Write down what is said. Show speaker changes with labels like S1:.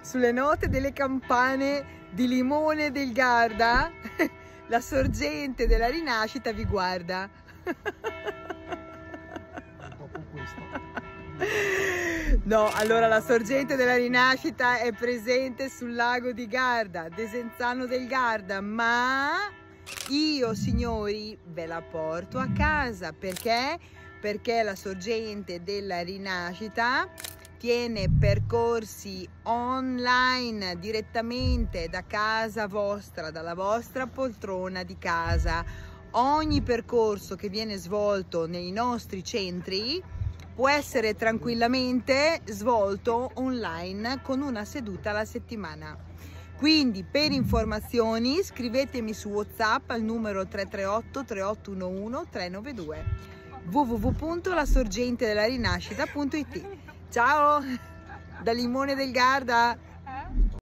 S1: sulle note delle campane di Limone del Garda, la sorgente della rinascita vi guarda.
S2: Dopo questo.
S1: No, allora la sorgente della rinascita è presente sul lago di Garda, Desenzano del Garda, ma io, signori, ve la porto a casa. Perché? Perché la sorgente della rinascita tiene percorsi online direttamente da casa vostra, dalla vostra poltrona di casa. Ogni percorso che viene svolto nei nostri centri può essere tranquillamente svolto online con una seduta alla settimana. Quindi per informazioni scrivetemi su WhatsApp al numero 338 3811 392 www.lasorgentedellarinascita.it. Ciao da Limone del Garda!